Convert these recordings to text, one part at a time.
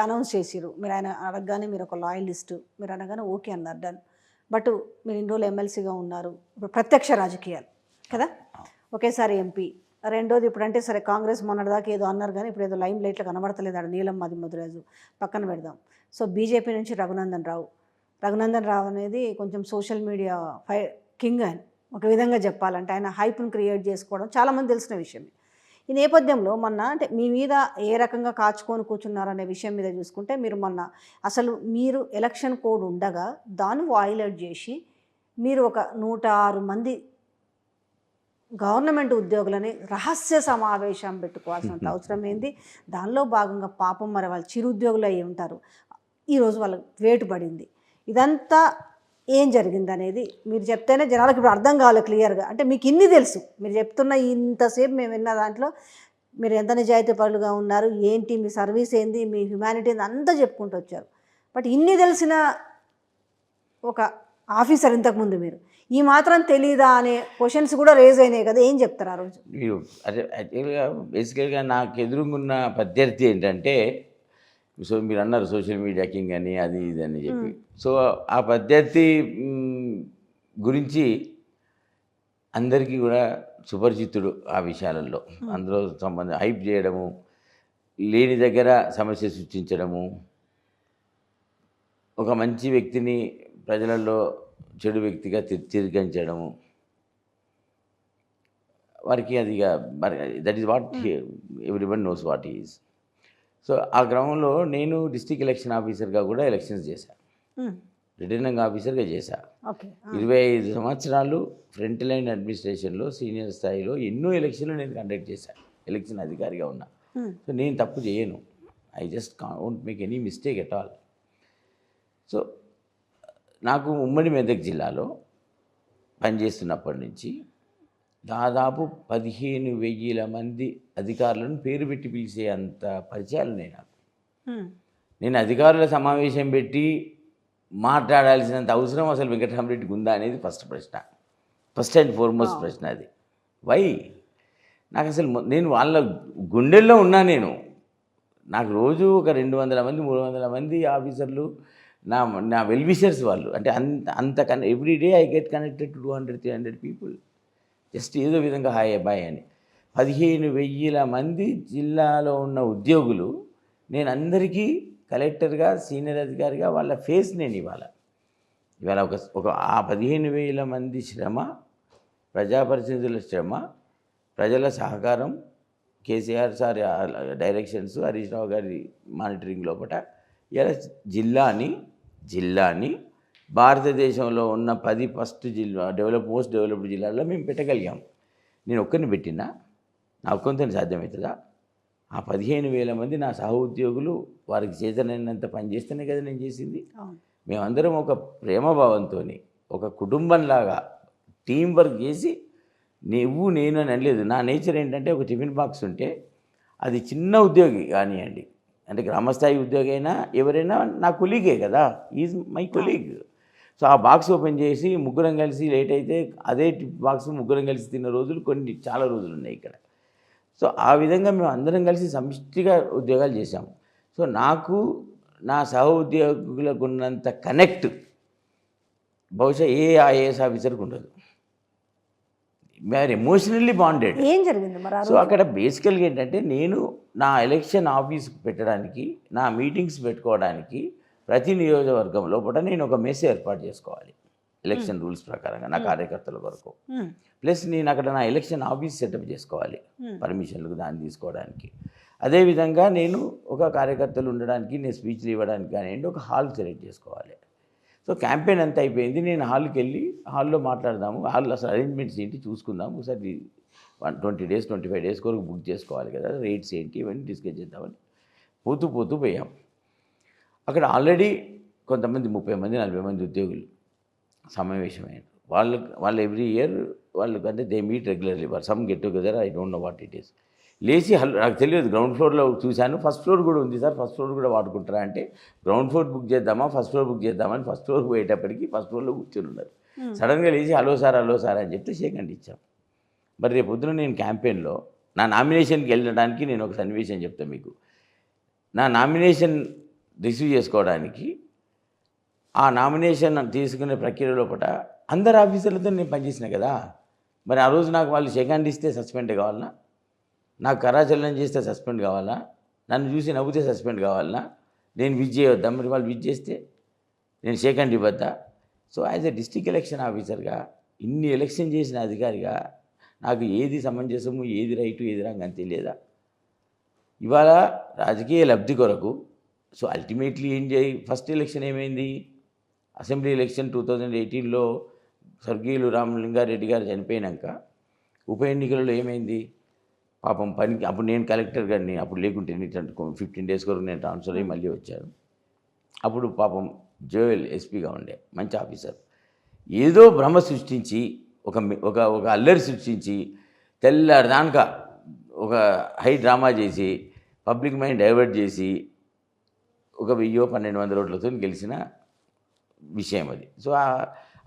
Announce చేసిర్రు. మీరాయన అడగగానే మీరొక లాయలిస్టు. మీరనగానే ఓకే అన్నారు. డన్. బట్ మీరు ఇన్ని రోజులు ఎమ్మెల్సీగా ఉన్నారు. ఇప్పుడు ప్రత్యక్ష రాజకీయాలు కదా! ఒకేసారి ఎంపీ. రెండోది ఇప్పుడంటే సరే కాంగ్రెస్ మొన్నటిదాకా ఏదో అన్నారు గానీ ఇప్పుడేదో లైమ్ లైట్‌లో కనబడతలేదు ఆడ నీలం మధురాజు. పక్కన పెడదాం. సో, బీజేపీ నుంచి రఘునందన్ రావు. రఘునందన్ రావు అనేది కొంచెం సోషల్ మీడియా కింగ్ ఆయన. ఒక విధంగా చెప్పాలంటే ఆయన హైప్‌ని క్రియేట్ చేసుకోవడం చాలామంది తెలిసిన విషయమే. ఈ నేపథ్యంలో మొన్న అంటే మీ మీద ఏ రకంగా కాచుకొని కూర్చున్నారనే విషయం మీద చూసుకుంటే మీరు మొన్న అసలు మీరు ఎలక్షన్ కోడ్ ఉండగా దాన్ని వయలేట్ చేసి మీరు ఒక 106 మంది గవర్నమెంట్ ఉద్యోగులని రహస్య సమావేశం పెట్టుకోవాల్సినంత అవసరం ఏంది? దానిలో భాగంగా పాపం మరి వాళ్ళు చిరుద్యోగులు అయ్యి ఉంటారు. ఈరోజు వాళ్ళకి వేటు పడింది. ఇదంతా ఏం జరిగిందనేది మీరు చెప్తేనే జనాలకు ఇప్పుడు అర్థం కావాలి క్లియర్గా. అంటే మీకు ఇన్ని తెలుసు, మీరు చెప్తున్న ఇంతసేపు మేము విన్న దాంట్లో మీరు ఎంత నిజాయితీపరులుగా ఉన్నారు, ఏంటి మీ సర్వీస్ ఏంది, మీ హ్యుమానిటీ ఏంది అంతా చెప్పుకుంటూ వచ్చారు. బట్ ఇన్ని తెలిసిన ఒక ఆఫీసర్ ఇంతకుముందు మీరు ఈ మాత్రం తెలీదా అనే క్వశ్చన్స్ కూడా రేజ్ అయినాయి కదా, ఏం చెప్తారు ఆ రోజు? మీరు అదే యాక్చువల్గా బేసికల్గా నాకు ఎదురుగున్న ప్రత్యర్థి ఏంటంటే, సో మీరు అన్నారు సోషల్ మీడియా కింగ్ అని అది ఇది అని చెప్పి. సో ఆ ప్రత్యర్థి గురించి అందరికీ కూడా సుపరిచితుడు ఆ విషయాలలో. అందులో సంబంధం హైప్ చేయడము, లేని దగ్గర సమస్య సృష్టించడము, ఒక మంచి వ్యక్తిని ప్రజలలో చెడు వ్యక్తిగా చిత్రీకరించడము, వారికి అది మరి that is what everyone knows what is. So ఆ క్రమంలో నేను డిస్ట్రిక్ట్ ఎలక్షన్ ఆఫీసర్గా కూడా ఎలక్షన్స్ చేశాను, రిటర్నింగ్ ఆఫీసర్గా చేశా. 25 సంవత్సరాలు ఫ్రంట్ లైన్ అడ్మినిస్ట్రేషన్లో సీనియర్ స్థాయిలో ఎన్నో ఎలక్షన్లు నేను కండక్ట్ చేశాను, ఎలక్షన్ అధికారిగా ఉన్నా. సో నేను తప్పు చేయను, I just can't make any mistake at all. So నాకు ఉమ్మడి మెదక్ జిల్లాలో పనిచేస్తున్నప్పటి నుంచి దాదాపు 15,000 మంది అధికారులను పేరు పెట్టి పిలిచే అంత పరిచయాలు నాకు. నేను అధికారుల సమావేశం పెట్టి మాట్లాడాల్సినంత అవసరం అసలు వెంకటరామరెడ్డికి ఉందా అనేది ఫస్ట్ ప్రశ్న, ఫస్ట్ అండ్ ఫార్మోస్ట్ ప్రశ్న అది. వై? నాకు అసలు నేను వాళ్ళ గుండెల్లో ఉన్నా. నాకు రోజు ఒక 200 మంది 300 మంది ఆఫీసర్లు నా వెల్ విషర్స్ వాళ్ళు. అంటే అంత every day I get connected to 200-300 people. Just ఏదో విధంగా హాయ్ అబ్బాయి అని 15,000 మంది జిల్లాలో ఉన్న ఉద్యోగులు, నేను అందరికీ కలెక్టర్గా సీనియర్ అధికారిగా వాళ్ళ ఫేస్ నేను ఇవాళ ఒక ఆ 15,000 మంది శ్రమ, ప్రజాప్రతినిధుల శ్రమ, ప్రజల సహకారం, కేసీఆర్ సార్ డైరెక్షన్స్, హరీష్ రావు గారి మానిటరింగ్ లోపల ఇలా జిల్లాని భారతదేశంలో ఉన్న 10 ఫస్ట్ జిల్లా మోస్ట్ డెవలప్డ్ జిల్లాల్లో మేము పెట్టగలిగాం. నేను ఒక్కరిని పెట్టినా నా ఒక్కంతో సాధ్యమవుతుందా? ఆ 15,000 మంది నా సహ ఉద్యోగులు వారికి చేతనైనంత పని చేస్తేనే కదా నేను చేసింది. మేమందరం ఒక ప్రేమభావంతో ఒక కుటుంబంలాగా టీం వర్క్ చేసి, నువ్వు నేను అని అనలేదు. నా నేచర్ ఏంటంటే, ఒక టిఫిన్ బాక్స్ ఉంటే అది చిన్న ఉద్యోగి కానివ్వండి, అంటే గ్రామస్థాయి ఉద్యోగి అయినా ఎవరైనా నా కొలీగే కదా, ఈజ్ మై కొలీగ్. సో ఆ బాక్స్ ఓపెన్ చేసి ముగ్గురం కలిసి లేట్ అయితే అదే బాక్స్ ముగ్గురం కలిసి తిన్న రోజులు చాలా రోజులు ఉన్నాయి ఇక్కడ. సో ఆ విధంగా మేము అందరం కలిసి సమిష్టిగా ఉద్యోగాలు చేశాము. సో నాకు నా సహ ఉద్యోగులకు ఉన్నంత కనెక్ట్ బహుశా ఏ ఐఏఎస్ ఆఫీసర్కి ఉండదు. We are emotionally bonded. ఏం జరిగింది మరి? సో అక్కడ బేసికల్గా ఏంటంటే, నేను నా ఎలక్షన్ ఆఫీస్ పెట్టడానికి, నా మీటింగ్స్ పెట్టుకోవడానికి ప్రతి నియోజకవర్గం లోపల నేను ఒక మెస్ ఏర్పాటు చేసుకోవాలి ఎలక్షన్ రూల్స్ ప్రకారంగా నా కార్యకర్తల కొరకు. ప్లస్ నేను అక్కడ నా ఎలక్షన్ ఆఫీస్ సెటప్ చేసుకోవాలి పర్మిషన్లకు దాన్ని తీసుకోవడానికి. అదేవిధంగా నేను ఒక కార్యకర్తలు ఉండడానికి, నేను స్పీచ్లు ఇవ్వడానికి కానివ్వండి ఒక హాల్ సెలెక్ట్ చేసుకోవాలి. సో క్యాంపెయిన్ అంతా అయిపోయింది. నేను హాల్కి వెళ్ళి హాల్లో మాట్లాడదాము, హాల్లో అసలు అరేంజ్మెంట్స్ ఏంటి చూసుకుందాము, ఒకసారి 20 days 25 days వరకు బుక్ చేసుకోవాలి కదా, రేట్స్ ఏంటి ఇవన్నీ డిస్కస్ చేద్దామని పోతూ పోయాం. అక్కడ ఆల్రెడీ కొంతమంది 30 మంది 40 మంది ఉద్యోగులు సమావేశమయ్యారు. వాళ్ళు ఎవ్రీ ఇయర్ అంటే they meet regularly, some get together, I don't know what it is. లేచి నాకు తెలియదు, గ్రౌండ్ ఫ్లోర్లో చూశాను, ఫస్ట్ ఫ్లోర్ కూడా ఉంది సార్, ఫస్ట్ ఫ్లోర్ కూడా వాడుకుంటారా అంటే, గ్రౌండ్ ఫ్లోర్ బుక్ చేద్దామా ఫస్ట్ ఫ్లోర్ బుక్ చేద్దామని ఫస్ట్ ఫ్లోర్ పోయేటప్పటికి ఫస్ట్ ఫ్లోర్లో కూర్చొని ఉన్నారు. సడన్గా లేచి హలో సార్ అని చెప్తే షేక్ హ్యాండ్ ఇచ్చాం. మరి రేపు పొద్దున నేను క్యాంపెయిన్లో నా నామినేషన్కి వెళ్ళడానికి నేను ఒక సన్నివేశం చెప్తాను మీకు. నా నామినేషన్ రిసీవ్ చేసుకోవడానికి ఆ నామినేషన్ తీసుకునే ప్రక్రియ లోపల అందరు ఆఫీసర్లతో నేను పనిచేసిన కదా. మరి ఆ రోజు నాకు వాళ్ళు సెకండ్ ఇస్తే సస్పెండ్ కావాలన్నా, నాకు కరాచలనం చేస్తే సస్పెండ్ కావాలా, నన్ను చూసి నవ్వుతే సస్పెండ్ కావాలన్నా, నేను విజ్ చేయొద్దా? మరి వాళ్ళు విజ్ చేస్తే నేను సెకండ్ ఇవ్వద్దా? So as a district election ఆఫీసర్గా, ఇన్ని ఎలక్షన్ చేసిన అధికారిగా నాకు ఏది సమంజసము, ఏది రైటు, ఏది రాంగ్ అని తెలియదా? ఇవాళ రాజకీయ లబ్ధి కొరకు సో అల్టిమేట్లీ ఏం చేయి, ఫస్ట్ ఎలక్షన్ ఏమైంది, అసెంబ్లీ ఎలక్షన్ 2018లో స్వర్గీయులు రామలింగారెడ్డి గారు చనిపోయినాక ఉప ఎన్నికలలో ఏమైంది, పాపం పనికి అప్పుడు నేను కలెక్టర్ గారిని అప్పుడు లేకుంటే 15 డేస్ వరకు నేను ట్రాన్స్ఫర్ అయ్యి మళ్ళీ వచ్చాను. అప్పుడు పాపం జోయల్ ఎస్పీగా ఉండే మంచి ఆఫీసర్, ఏదో భ్రమ సృష్టించి ఒక ఒక ఒక అల్లరి సృష్టించి తెల్లారిదానక ఒక హై డ్రామా చేసి పబ్లిక్ మైండ్ డైవర్ట్ చేసి ఒక 1000-1200 ఓట్లతో గెలిచిన విషయం అది. సో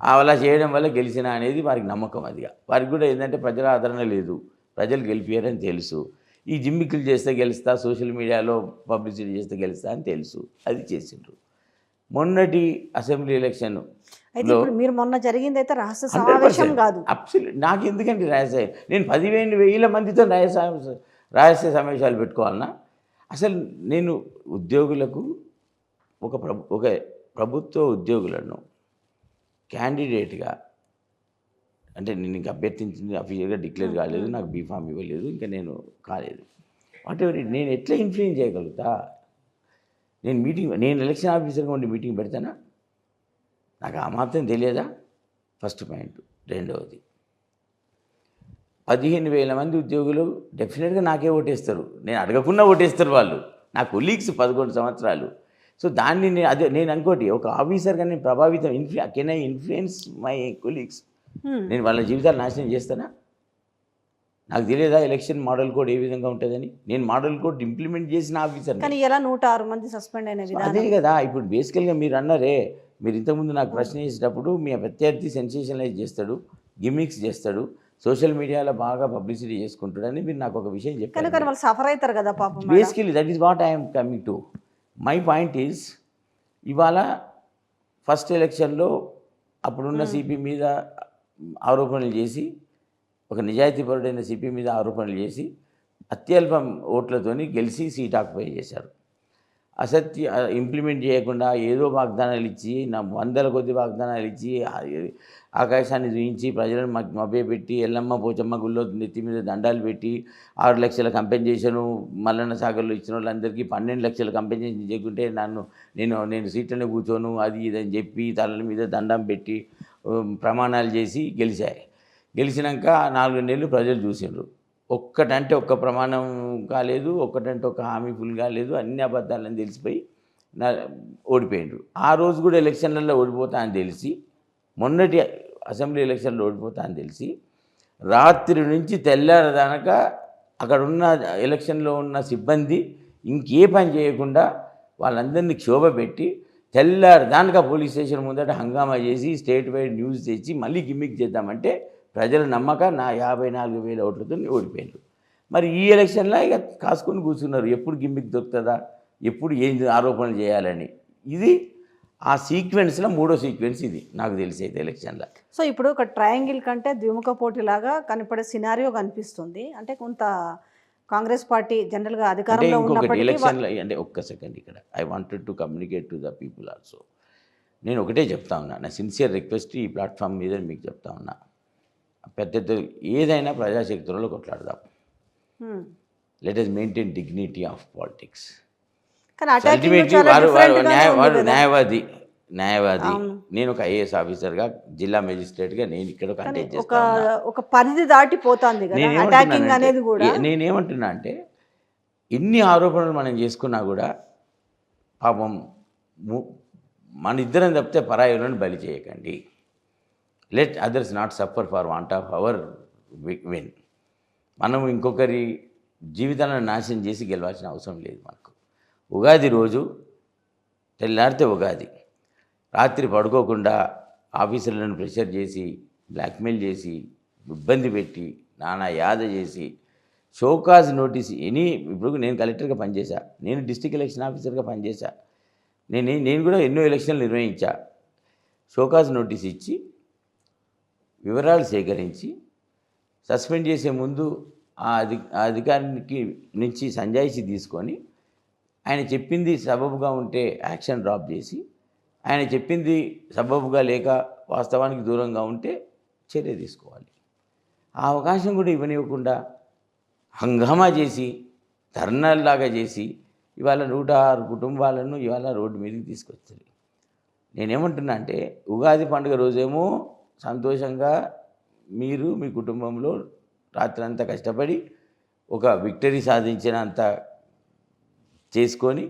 అలా చేయడం వల్ల గెలిచిన అనేది వారికి నమ్మకం. అదిగా వారికి కూడా ఏంటంటే ప్రజల ఆదరణ లేదు, ప్రజలు గెలిపారని తెలుసు. ఈ జిమ్మికులు చేస్తే గెలుస్తా, సోషల్ మీడియాలో పబ్లిసిటీ చేస్తే గెలుస్తా అని తెలుసు, అది చేసిండ్రు. మొన్నటి అసెంబ్లీ ఎలక్షన్ అయితే ఇప్పుడు మీరు మొన్న జరిగింది అయితే రహస్య సమావేశం కాదు. అబ్సల్యూట్. నాకు ఎందుకంటే రహస్య, నేను 10,000 మందితో రహస్య సమావేశాలు పెట్టుకోవాలన్నా? అసలు నేను ఉద్యోగులకు ఒక ప్రభుత్వ ఉద్యోగులను క్యాండిడేట్గా, అంటే నేను ఇంకా అభ్యర్థించింది అఫీషియల్గా డిక్లేర్ కాలేదు, నాకు బీఫామ్ ఇవ్వలేదు, ఇంకా నేను కాలేదు. వాట్ ఎవర్ నేను ఎట్లా ఇన్ఫ్లుయెన్స్ చేయగలుగుతా? నేను ఎలక్షన్ ఆఫీసర్గా ఉండి మీటింగ్ పెడతానా? నాకు ఆ మాత్రం తెలియదా? First point. రెండవది, 15,000 మంది ఉద్యోగులు డెఫినెట్గా నాకే ఓటేస్తారు, నేను అడగకుండా ఓటేస్తారు వాళ్ళు, నా కొలీగ్స్ 11 సంవత్సరాలు. సో దాన్ని నేను అనుకోటి ఒక ఆఫీసర్గా నేను ప్రభావితం can I influence my colleagues? నేను వాళ్ళ జీవితాలు నాశనం చేస్తానా? నాకు తెలియదా ఎలక్షన్ మోడల్ కోడ్ ఏ విధంగా ఉంటుందని? నేను మోడల్ కోడ్ ఇంప్లిమెంట్ చేసిన ఆఫీసర్. కానీ ఎలా 106 మంది సస్పెండ్ అయిన విధానం అదే కదా. ఇప్పుడు బేసికల్గా మీరు అన్నారే, మీరు ఇంతకుముందు నాకు ప్రశ్న చేసేటప్పుడు మీ ప్రత్యర్థి సెన్సేషనలైజ్ చేస్తాడు, గిమిక్స్ చేస్తాడు, సోషల్ మీడియాలో బాగా పబ్లిసిటీ చేసుకుంటాడని మీరు నాకు ఒక విషయం చెప్పారు. కానీ వాళ్ళు సఫర్ అవుతారు కదా పాపం. Basically that is what I'm coming to. My point is, ఇవాళ ఫస్ట్ ఎలక్షన్లో అప్పుడున్న సిపి మీద ఆరోపణలు చేసి, ఒక నిజాయితీపరుడైన సిపి మీద ఆరోపణలు చేసి అత్యల్పం ఓట్లతోని గెలిచి సీట్ ఆక్యుపై చేశారు. అసత్య ఇంప్లిమెంట్ చేయకుండా ఏదో వాగ్దానాలు ఇచ్చి, నా 100 కొద్ది వాగ్దానాలు ఇచ్చి ఆకాశాన్ని చూయించి ప్రజలను మభ్యపెట్టి ఎల్లమ్మ పోచమ్మ గుళ్ళో నెత్తి మీద దండాలు పెట్టి 6 లక్షల కంపెన్సేషను మల్లన్న సాగర్లో ఇచ్చిన వాళ్ళందరికీ 12 లక్షల కంపెన్సేషన్ చేయకుంటే నేను సీట్లోనే కూర్చోను అది ఇదని చెప్పి తలల మీద దండం పెట్టి ప్రమాణాలు చేసి గెలిచినాక 4 నెలలు ప్రజలు చూసిండ్రు. ఒక్కటంటే ఒక్క ప్రమాణం కాలేదు, ఒక్కటంటే ఒక హామీ ఫుల్ కాలేదు, అన్ని అబద్ధాలని తెలిసిపోయి ఓడిపోయిండ్రు. ఆ రోజు కూడా ఎలక్షన్లలో ఓడిపోతా అని తెలిసి, మొన్నటి అసెంబ్లీ ఎలక్షన్లో ఓడిపోతా అని తెలిసి, రాత్రి నుంచి తెల్లారదానక అక్కడ ఉన్న ఎలక్షన్లో ఉన్న సిబ్బంది ఇంకే పని చేయకుండా వాళ్ళందరినీ క్షోభ పెట్టి తెల్లారదానక పోలీస్ స్టేషన్ ముందట హంగామా చేసి స్టేట్ వైడ్ న్యూస్ తెచ్చి మళ్ళీ గిమ్మిక్ చేద్దామంటే ప్రజల నమ్మక నా 54,000 ఓట్లతో ఓడిపోయారు. మరి ఈ ఎలక్షన్లో ఇక కాసుకొని కూర్చున్నారు, ఎప్పుడు గిమ్మిక్ దొరుకుతుందా, ఎప్పుడు ఏం ఆరోపణలు చేయాలని. ఇది ఆ సీక్వెన్స్లో 3వ సీక్వెన్స్ ఇది నాకు తెలిసి అయితే ఎలక్షన్లో. సో ఇప్పుడు ఒక ట్రయాంగిల్ కంటే ద్విముఖ పోటీలాగా కనపడే సినారియో కనిపిస్తుంది. అంటే కొంత కాంగ్రెస్ పార్టీ జనరల్గా అధికారంలో ఉన్నప్పటికీ ఎలక్షన్లో అంటే ఒక్క సెకండ్ ఇక్కడ I wanted to communicate to the people also. నేను ఒకటే చెప్తా ఉన్నా, నా సిన్సియర్ రిక్వెస్ట్ ఈ ప్లాట్ఫామ్ మీద మీకు చెప్తా ఉన్నా, పెద్ద ఏదైనా ప్రజాశక్తులలో కొట్లాడదాం. Let us maintain dignity of politics. Ultimately వారు న్యాయవాది. నేను ఒక ఐఏఎస్ ఆఫీసర్గా, జిల్లా మెజిస్ట్రేట్గా నేను ఇక్కడ కంటెస్ట్ చేస్తాను. ఒక పరిధి దాటిపోతుంది కదా అటాకింగ్ అనేది కూడా. నేనేమంటున్నా అంటే, ఎన్ని ఆరోపణలు మనం చేసుకున్నా కూడా పాపం మన ఇద్దరం తప్పితే పరాయులను బలి చేయకండి. Let others not suffer for want of our win. మనం ఇంకొకరి జీవితాలను నాశనం చేసి గెలవాల్సిన అవసరం లేదు మనకు. ఉగాది రోజు తెల్లారితే ఉగాది, రాత్రి పడుకోకుండా ఆఫీసర్లను ప్రెషర్ చేసి, బ్లాక్మెయిల్ చేసి, ఇబ్బంది పెట్టి, నానా యాద చేసి, షోకాజ్ నోటీస్ ఇప్పుడు నేను కలెక్టర్గా పనిచేశా, నేను డిస్ట్రిక్ట్ ఎలక్షన్ ఆఫీసర్గా పనిచేశా. నేను కూడా ఎన్నో ఎలక్షన్లు నిర్వహించా. షోకాజ్ నోటీస్ ఇచ్చి వివరాలు సేకరించి సస్పెండ్ చేసే ముందు ఆ అధికారికి నుంచి సంజాయిషి తీసుకొని ఆయన చెప్పింది సబబుగా ఉంటే యాక్షన్ డ్రాప్ చేసి, ఆయన చెప్పింది సబబుగా లేక వాస్తవానికి దూరంగా ఉంటే చర్య తీసుకోవాలి. ఆ అవకాశం కూడా ఇవ్వనివ్వకుండా హంగామా చేసి ధర్నాల్లాగా చేసి ఇవాళ 106 కుటుంబాలను ఇవాళ రోడ్డు మీదకి తీసుకొచ్చారు. నేనేమంటున్నా అంటే ఉగాది పండుగ రోజేమో సంతోషంగా మీరు మీ కుటుంబంలో రాత్రంతా కష్టపడి ఒక విక్టరీ సాధించినంత చేసుకొని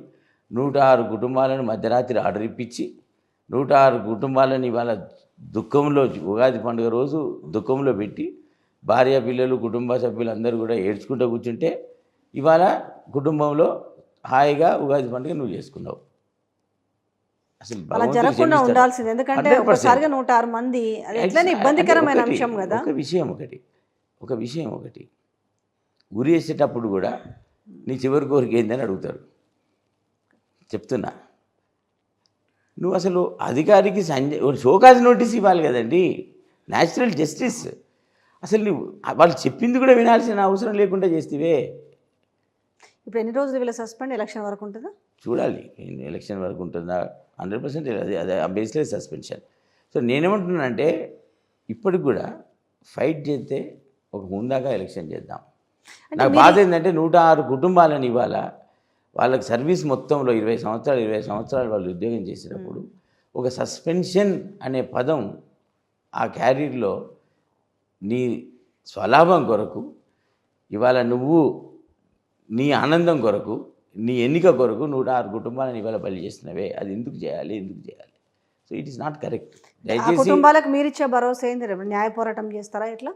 106 కుటుంబాలను మధ్యరాత్రి ఆర్డర్ ఇప్పించి 106 కుటుంబాలను ఇవాళ దుఃఖంలో ఉగాది పండుగ రోజు దుఃఖంలో పెట్టి భార్య పిల్లలు కుటుంబ సభ్యులు అందరూ కూడా ఏడ్చుకుంటూ కూర్చుంటే ఇవాళ కుటుంబంలో హాయిగా ఉగాది పండుగ నువ్వు చేసుకున్నావు. అసలు అలా జరగకుండా ఉండాల్సింది, ఎందుకంటే ఒకసారిగా 106 మంది అది ఎట్లనే ఇబ్బందికరమైన అంశం కదా. ఒక విషయం ఒకటి ఉరి వేసేటప్పుడు కూడా నీ చివరి కోరిక ఏందని అడుగుతారు. చెప్తున్నా, నువ్వు అసలు అధికారికి షోకాజ్ నోటీస్ ఇవ్వాలి కదండి, న్యాచురల్ జస్టిస్. అసలు నువ్వు వాళ్ళు చెప్పింది కూడా వినాల్సిన అవసరం లేకుండా చేస్తేవే. ఇప్పుడు ఎన్ని రోజులు వీళ్ళ సస్పెండ్, ఎలక్షన్ వరకు ఉంటుందా చూడాలి. ఎలక్షన్ వరకు ఉంటుందా? 100% అదే బేస్లెస్ సస్పెన్షన్. సో నేనేమంటున్నానంటే ఇప్పటికి కూడా ఫైట్ చేస్తే ఒక హుందాగా ఎలక్షన్ చేద్దాం. నాకు బాధ ఏంటంటే 106 కుటుంబాలను ఇవాళ వాళ్ళకి సర్వీస్ మొత్తంలో 20 సంవత్సరాలు వాళ్ళు ఉద్యోగం చేసినప్పుడు ఒక సస్పెన్షన్ అనే పదం ఆ క్యారీర్లో నీ స్వలాభం కొరకు ఇవాళ నువ్వు నీ ఆనందం కొరకు నీ ఎన్నిక కొరకు 106 కుటుంబాలను ఇవాళ బలి చేస్తున్నావే, అది ఎందుకు చేయాలి? So it is not correct. దయచేసి కుటుంబాలకు మీరు ఇచ్చే భరోసా ఏంది? న్యాయ పోరాటం చేస్తారా ఎట్లా?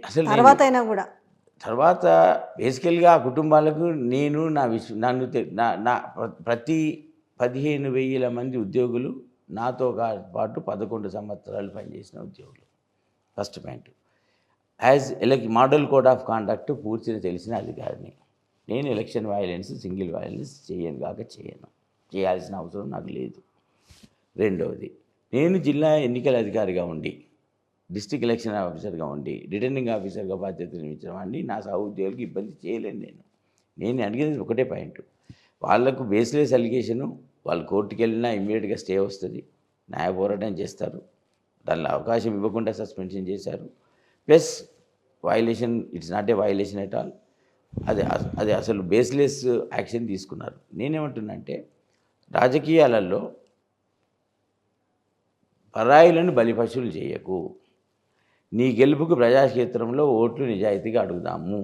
అసలు తర్వాత అయినా కూడా తర్వాత బేసికల్గా ఆ కుటుంబాలకు నా ప్రతి 15,000 మంది ఉద్యోగులు నాతో పాటు 11 సంవత్సరాలు పనిచేసిన ఉద్యోగులు. First point, model code of conduct పూర్తిగా తెలిసిన అధికారిని. నేను ఎలక్షన్ వైలెన్స్, సింగిల్ వైలెన్స్ చేయను, చేయాల్సిన అవసరం నాకు లేదు. రెండవది, నేను జిల్లా ఎన్నికల అధికారిగా ఉండి డిస్ట్రిక్ట్ ఎలక్షన్ ఆఫీసర్గా ఉండి రిటర్నింగ్ ఆఫీసర్గా బాధ్యతలు నిర్వహించిన వాడిని నా సహోద్యోగులకు ఇబ్బంది చేయలేను. నేను అడిగేది ఒకటే పాయింట్, వాళ్లకు బేస్లెస్ అలిగేషను, వాళ్ళు కోర్టుకు వెళ్ళినా ఇమ్మీడియట్గా స్టే వస్తుంది, న్యాయ పోరాటం చేస్తారు, దానిలో అవకాశం ఇవ్వకుండా సస్పెన్షన్ చేశారు. Plus violation, it's not a violation at all, అది అసలు బేస్లెస్ యాక్షన్ తీసుకున్నారు. నేనేమంటున్నా అంటే రాజకీయాలలో పరాయిలను బలిపశువులు చేయకు. నీ గెలుపుకు ప్రజాక్షేత్రంలో ఓట్లు నిజాయితీగా అడుగుదాము.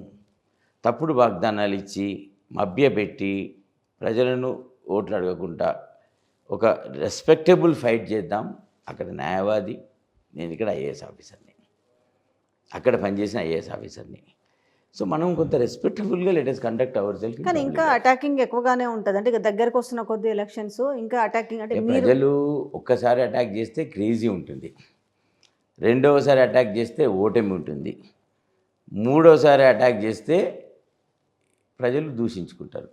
తప్పుడు వాగ్దానాలు ఇచ్చి మభ్యపెట్టి ప్రజలను ఓట్లు అడగకుండా ఒక రెస్పెక్టబుల్ ఫైట్ చేద్దాం. అక్కడ న్యాయవాది, నేను ఇక్కడ ఐఏఎస్ ఆఫీసర్ని, అక్కడ పనిచేసిన ఐఏఎస్ ఆఫీసర్ని. సో మనం కొంత రెస్పెక్టబుల్గా లెటెస్ట్ కండక్ట్ అవర్ సెల్ఫ్. కానీ ఇంకా అటాకింగ్ ఎక్కువగానే ఉంటుంది, అంటే ఇక దగ్గరకు వస్తున్న కొద్ది ఎలక్షన్స్ ఇంకా అటాకింగ్. అంటే ప్రజలు ఒక్కసారి అటాక్ చేస్తే క్రేజీ ఉంటుంది, రెండవసారి అటాక్ చేస్తే ఓటమి ఉంటుంది, మూడోసారి అటాక్ చేస్తే ప్రజలు దూషించుకుంటారు.